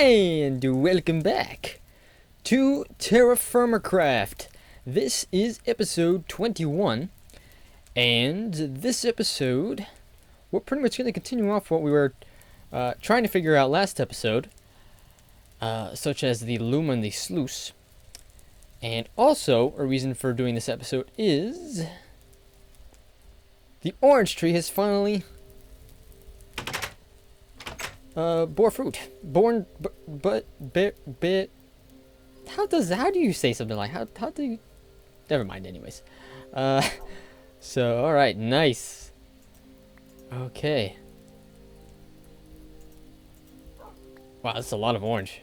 And welcome back to TerraFirmaCraft. This is episode 21, and this episode, we're pretty much going to continue off what we were trying to figure out last episode, such as the loom and the sluice. And also, a reason for doing this episode is the orange tree has finally bore fruit. How do you say something like, how do you, never mind anyways. So, alright, nice. Okay. Wow, that's a lot of orange.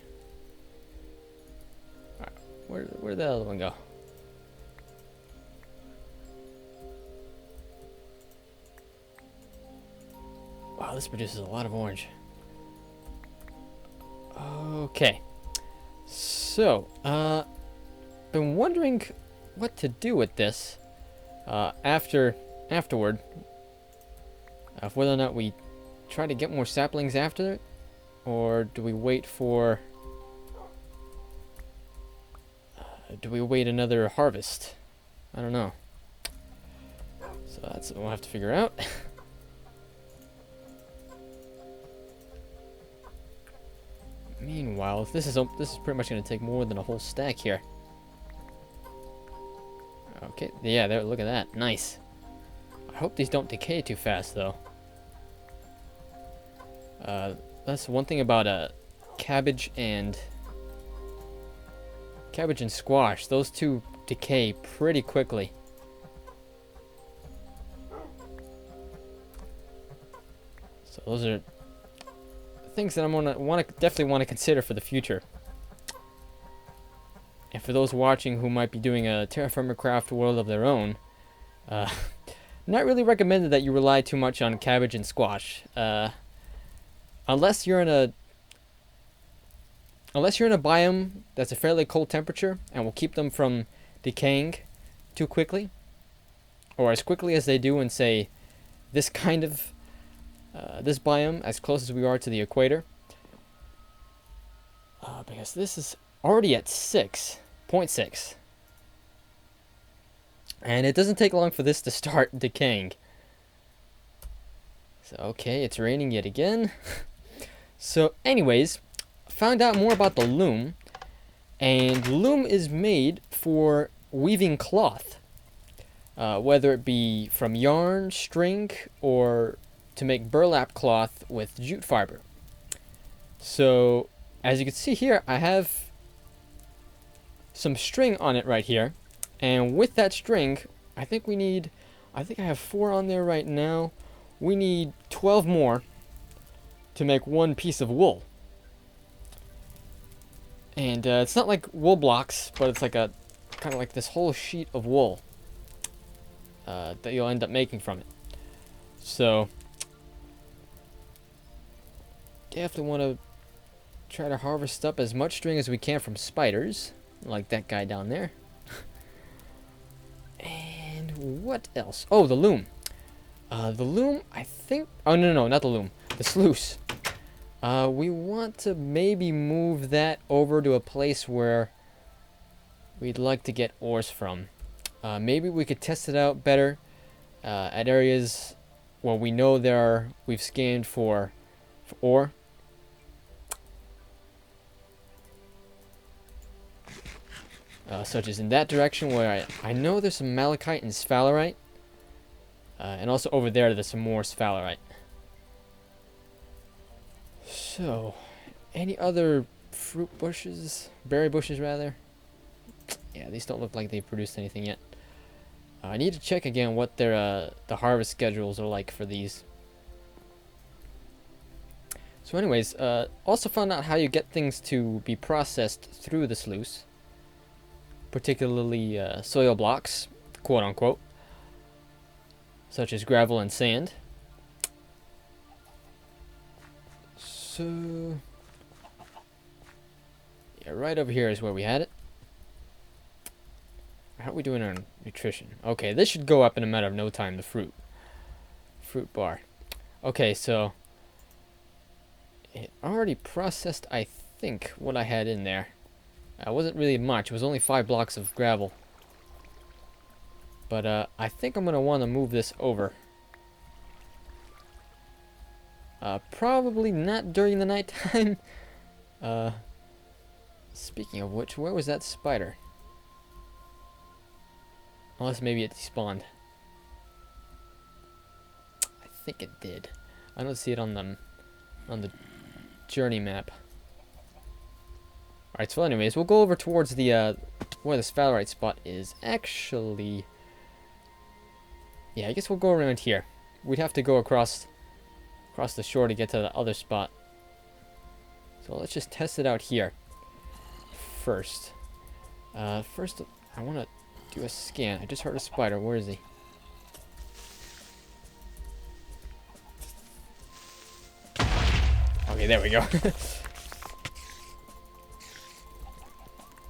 Alright, where'd the other one go? Wow, this produces a lot of orange. Okay, so been wondering what to do with this afterward. Whether or not we try to get more saplings after it, or do we wait for? Do we wait another harvest? I don't know. So that's what we'll have to figure out. Meanwhile, this is pretty much going to take more than a whole stack here. Okay, yeah, there. Look at that, nice. I hope these don't decay too fast, though. That's one thing about cabbage and squash. Those two decay pretty quickly. So those are things that I'm definitely want to consider for the future. And for those watching who might be doing a TerraFirmaCraft world of their own, not really recommended that you rely too much on cabbage and squash, unless you're in a biome that's a fairly cold temperature and will keep them from decaying too quickly, or as quickly as they do in, say, this kind of this biome, as close as we are to the equator, because this is already at 6.6, and it doesn't take long for this to start decaying. So okay, it's raining yet again. So anyways, found out more about the loom, and loom is made for weaving cloth, whether it be from yarn, string, or to make burlap cloth with jute fiber. So as you can see here, I have some string on it right here, and with that string, I think I have 4 on there right now. We need 12 more to make one piece of wool. And it's not like wool blocks, but it's like a kind of like this whole sheet of wool that you'll end up making from it. So definitely want to try to harvest up as much string as we can from spiders, like that guy down there. And what else? Oh, the loom. The loom, I think... Oh, no, not the loom. The sluice. We want to maybe move that over to a place where we'd like to get ores from. Maybe we could test it out better at areas where we know we've scanned for ore. Such as in that direction where I know there's some malachite and sphalerite. And also over there there's some more sphalerite. So, any other fruit bushes? Berry bushes, rather? Yeah, these don't look like they've produced anything yet. I need to check again what the harvest schedules are like for these. So anyways, also found out how you get things to be processed through the sluice. Particularly soil blocks, quote unquote, such as gravel and sand. So yeah, right over here is where we had it. How are we doing on nutrition? Okay, this should go up in a matter of no time, the fruit bar. Okay, so it already processed, I think what I had in there. It wasn't really much. It was only 5 blocks of gravel. But I think I'm going to want to move this over. Probably not during the nighttime. Speaking of which, where was that spider? Unless maybe it despawned. I think it did. I don't see it on the journey map. Alright, so anyways, we'll go over towards the where the sphalerite spot is. Actually, yeah, I guess we'll go around here. We'd have to go across the shore to get to the other spot. So let's just test it out here first. First, I want to do a scan. I just heard a spider. Where is he? Okay, there we go.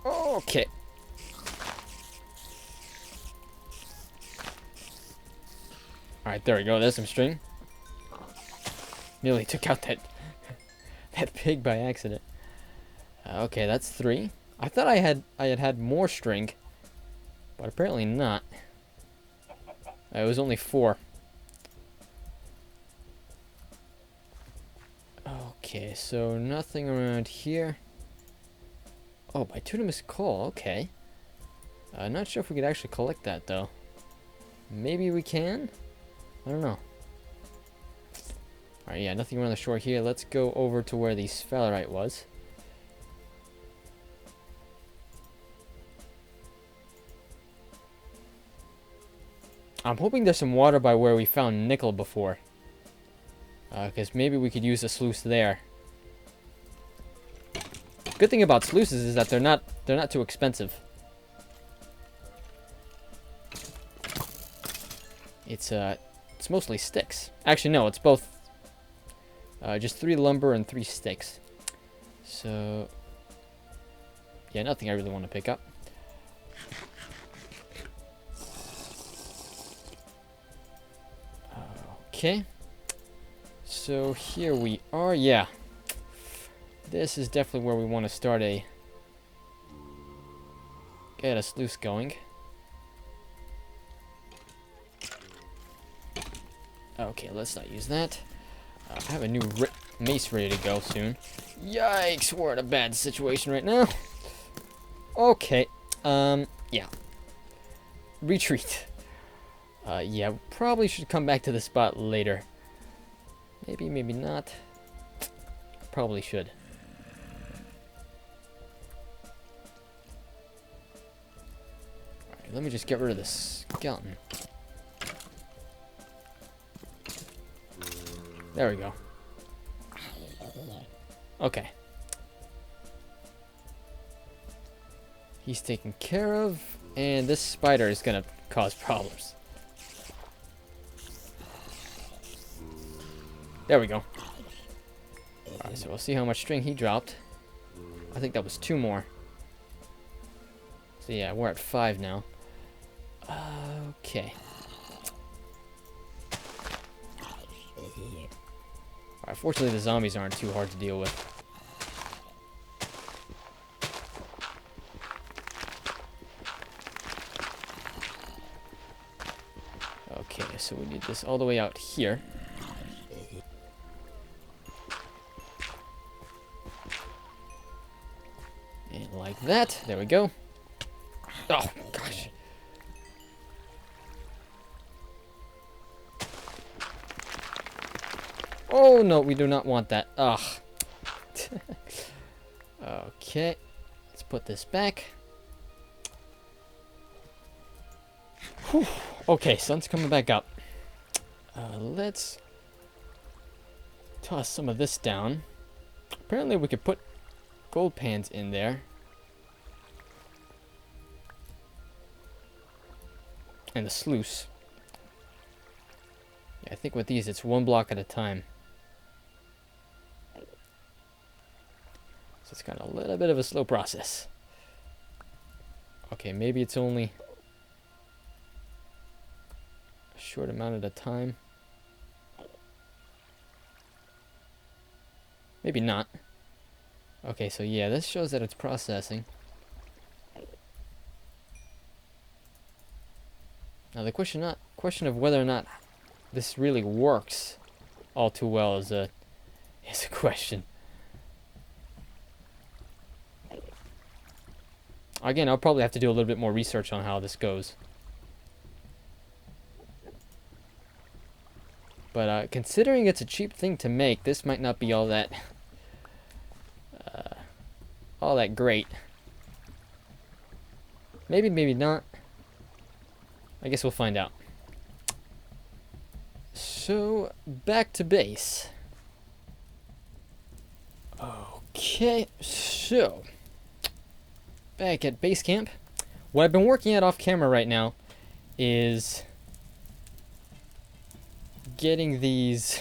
Okay. Alright, there we go. There's some string. Nearly took out that pig by accident. Okay, that's 3. I thought I had more string, but apparently not. It was only 4. Okay, so nothing around here. Oh, bituminous coal. Okay. Not sure if we could actually collect that though. Maybe we can. I don't know. Alright, yeah, nothing around the shore here. Let's go over to where the sphalerite was. I'm hoping there's some water by where we found nickel before. Because maybe we could use a sluice there. Good thing about sluices is that they're not too expensive. It's mostly sticks. Actually, no, it's both. Just 3 lumber and 3 sticks. So, yeah, nothing I really want to pick up. Okay. So here we are. Yeah. This is definitely where we want to start get a sluice going. Okay, let's not use that. I have a new mace ready to go soon. Yikes, we're in a bad situation right now. Okay, yeah. Retreat. Yeah, probably should come back to the spot later. Maybe, maybe not. Probably should. Alright, let me just get rid of this skeleton. There we go. Okay. He's taken care of, and this spider is gonna cause problems. There we go. Alright, so we'll see how much string he dropped. I think that was 2 more. So yeah, we're at 5 now. Okay. Alright, fortunately the zombies aren't too hard to deal with. Okay, so we need this all the way out here. And like that. There we go. Oh, gosh. Oh, no, we do not want that. Ugh. Okay. Let's put this back. Whew. Okay, sun's coming back up. Let's toss some of this down. Apparently we could put gold pans in there. And the sluice. Yeah, I think with these it's 1 block at a time. So it's got a little bit of a slow process. Okay, maybe it's only a short amount at a time. Maybe not. Okay, so yeah, this shows that it's processing. Now the question of whether or not this really works all too well is a question. Again, I'll probably have to do a little bit more research on how this goes. But considering it's a cheap thing to make, this might not be all that great. Maybe, maybe not. I guess we'll find out. So, back to base. Okay, so back at base camp. What I've been working at off camera right now is getting these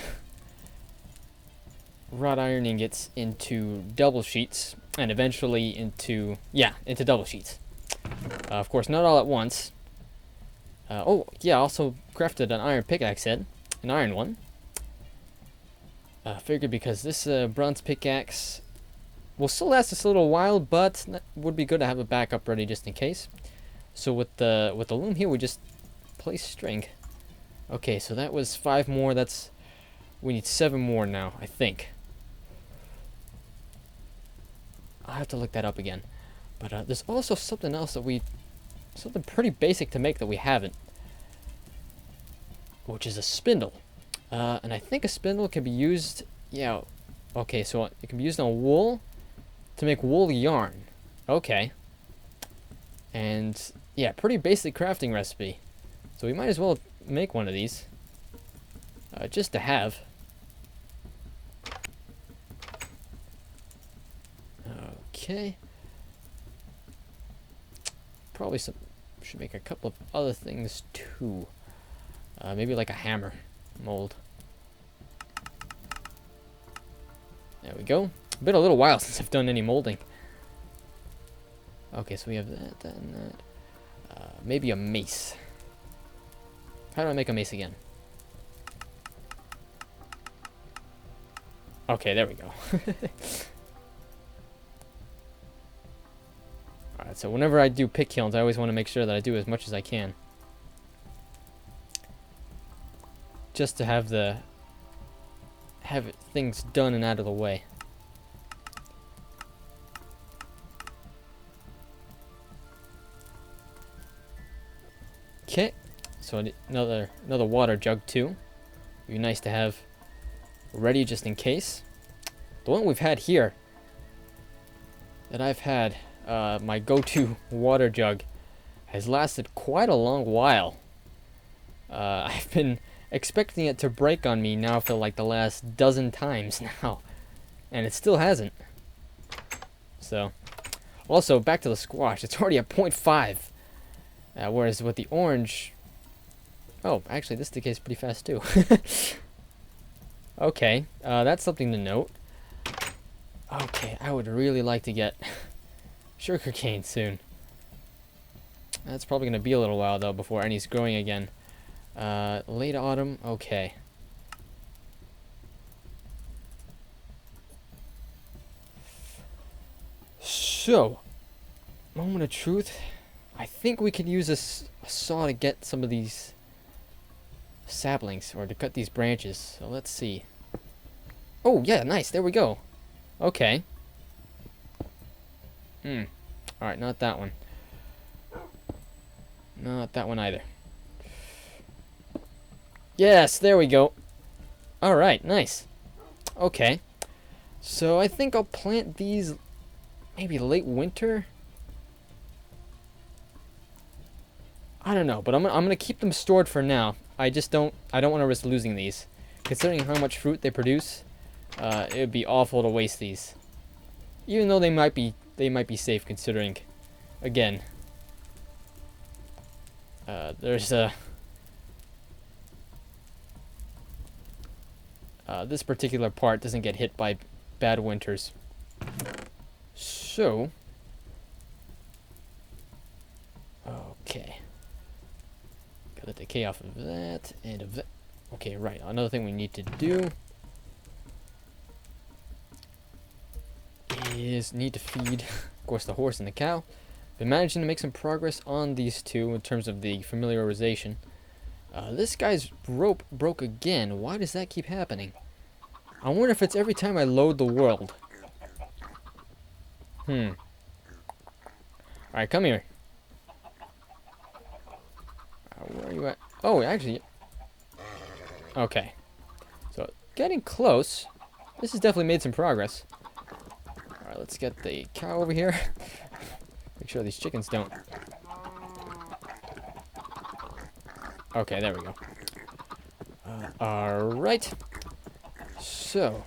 wrought iron ingots into double sheets and eventually into double sheets. Of course, not all at once. Oh, yeah, I also crafted an iron pickaxe head, an iron one. Figured because this bronze pickaxe will still last us a little while, but would be good to have a backup ready just in case. So with the loom here, we just place string. Okay, so that was 5 more. We need 7 more now, I think. I'll have to look that up again. But there's also something else something pretty basic to make that we haven't, which is a spindle. And I think a spindle can be used, yeah, okay, so it can be used on wool to make wool yarn. Okay. And, yeah, pretty basic crafting recipe. So we might as well make one of these, just to have. Okay. Probably should make a couple of other things too. Maybe like a hammer mold. There we go. Been a little while since I've done any molding. Okay, so we have that, and that. Maybe a mace. How do I make a mace again? Okay, there we go. Alright, so whenever I do pick kilns, I always want to make sure that I do as much as I can. Just to have things done and out of the way. Okay, so another water jug too. Would be nice to have ready just in case. The one we've had here, that I've had, my go-to water jug, has lasted quite a long while. I've been expecting it to break on me now for like the last dozen times now, and it still hasn't. So, also back to the squash, it's already at 0.5. Whereas with the orange... Oh, actually, this decays pretty fast, too. Okay, that's something to note. Okay, I would really like to get sugarcane soon. That's probably going to be a little while, though, before any's growing again. Late autumn, okay. So, moment of truth. I think we could use a saw to get some of these saplings, or to cut these branches. So let's see. Oh, yeah, nice. There we go. Okay. Alright, not that one. Not that one either. Yes, there we go. Alright, nice. Okay. So I think I'll plant these maybe late winter. I don't know, but I'm gonna keep them stored for now. I don't want to risk losing these. Considering how much fruit they produce, it would be awful to waste these. Even though they might be safe, considering, again, there's this particular part doesn't get hit by bad winters. So, okay. Got the decay off of that and of that. Okay, right. Another thing we need to do is need to feed, of course, the horse and the cow. Been managing to make some progress on these two in terms of the familiarization. This guy's rope broke again. Why does that keep happening? I wonder if it's every time I load the world. Alright, come here. Where are you at? Oh, actually... Okay. So, getting close. This has definitely made some progress. Alright, let's get the cow over here. Make sure these chickens don't... Okay, there we go. Alright. So,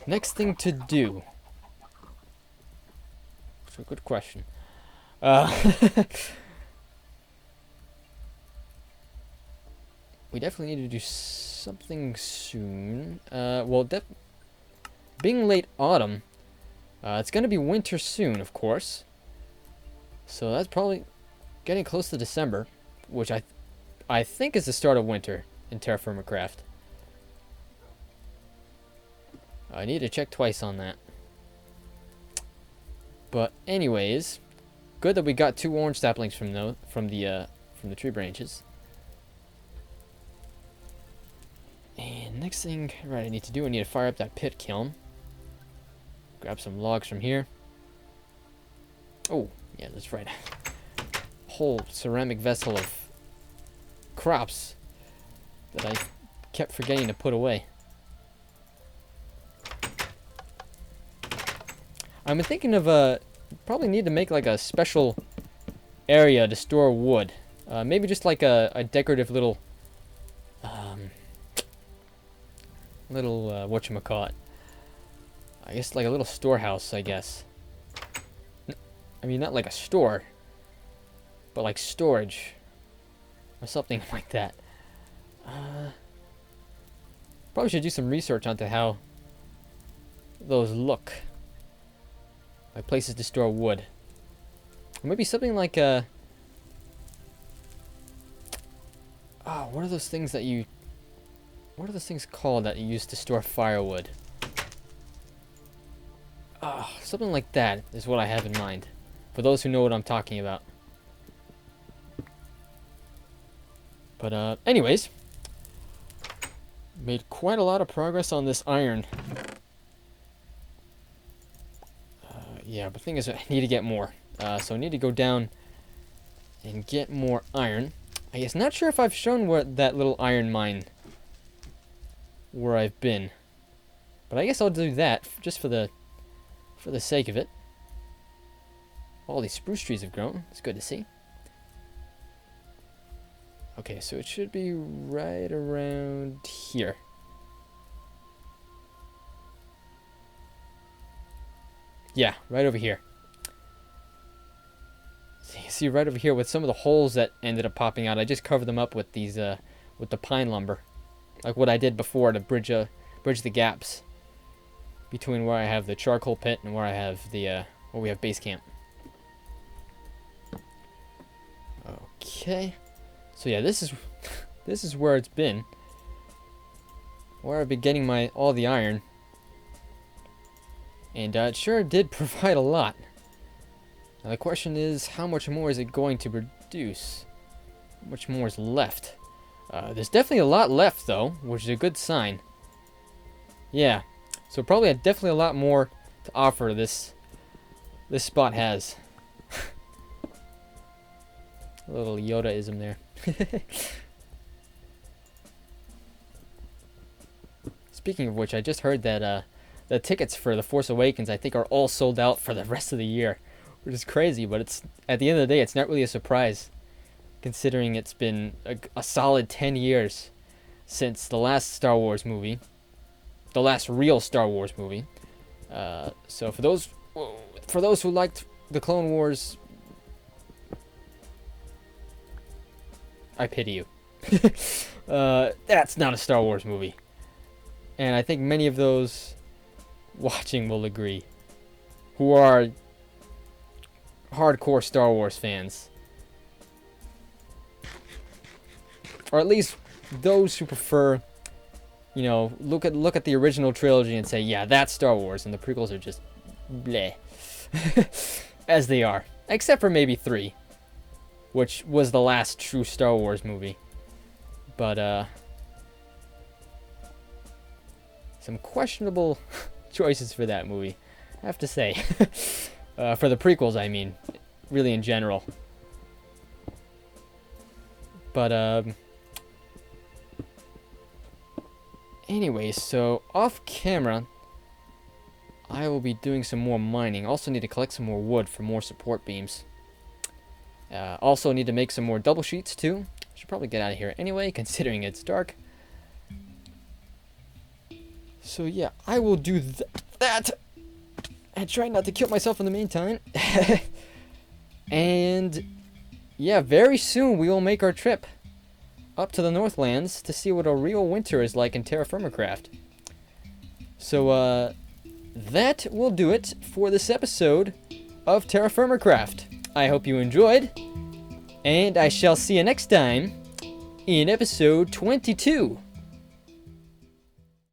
next thing to do. That's a good question. We definitely need to do something soon. Well, being late autumn, it's going to be winter soon, of course. So that's probably getting close to December, which I think is the start of winter in TerraFirmaCraft. I need to check twice on that. But anyways, good that we got 2 orange saplings from the tree branches. And next thing, right, I need to fire up that pit kiln. Grab some logs from here. Oh, yeah, that's right. Whole ceramic vessel of crops that I kept forgetting to put away. I've been thinking of probably need to make like a special area to store wood. Maybe just like a decorative little whatchamacallit. I guess like a little storehouse, I guess. I mean, not like a store, but like storage or something like that. Probably should do some research onto how those look. Like places to store wood. Or maybe something like a... Oh, what are those things that you... What are those things called that you use to store firewood? Oh, something like that is what I have in mind. For those who know what I'm talking about. But, anyways. Made quite a lot of progress on this iron. Yeah, but the thing is, I need to get more. So I need to go down and get more iron. I guess not sure if I've shown where that little iron mine where I've been, but I guess I'll do that just for the sake of it. All these spruce trees have grown. It's good to see. Okay, so it should be right around here. Yeah, right over here. So you see right over here with some of the holes that ended up popping out. I just covered them up with these, with the pine lumber, like what I did before to bridge the gaps between where I have the charcoal pit and where I have the, where we have base camp. Okay, so yeah, this is where it's been, where I've been getting all the iron. And it sure did provide a lot. Now the question is, how much more is it going to produce? How much more is left? There's definitely a lot left, though, which is a good sign. Yeah, so probably definitely a lot more to offer this spot has. A little Yoda-ism there. Speaking of which, I just heard that the tickets for The Force Awakens, I think, are all sold out for the rest of the year, which is crazy, but it's at the end of the day, it's not really a surprise, considering it's been a solid 10 years since the last Star Wars movie, the last real Star Wars movie. So for those who liked the Clone Wars, I pity you. That's not a Star Wars movie, and I think many of those watching will agree, who are hardcore Star Wars fans, or at least those who prefer, you know, look at the original trilogy and say, yeah, that's Star Wars, and the prequels are just bleh. As they are. Except for maybe 3. Which was the last true Star Wars movie. But, some questionable choices for that movie, I have to say. For the prequels, I mean. Really in general. But, anyways, so off camera, I will be doing some more mining. Also need to collect some more wood for more support beams. Also need to make some more double sheets too. Should probably get out of here anyway, considering it's dark. So yeah, I will do that. And try not to kill myself in the meantime. And yeah, very soon we will make our trip up to the Northlands to see what a real winter is like in TerraFirmaCraft. So that will do it for this episode of TerraFirmaCraft. I hope you enjoyed, and I shall see you next time in episode 22.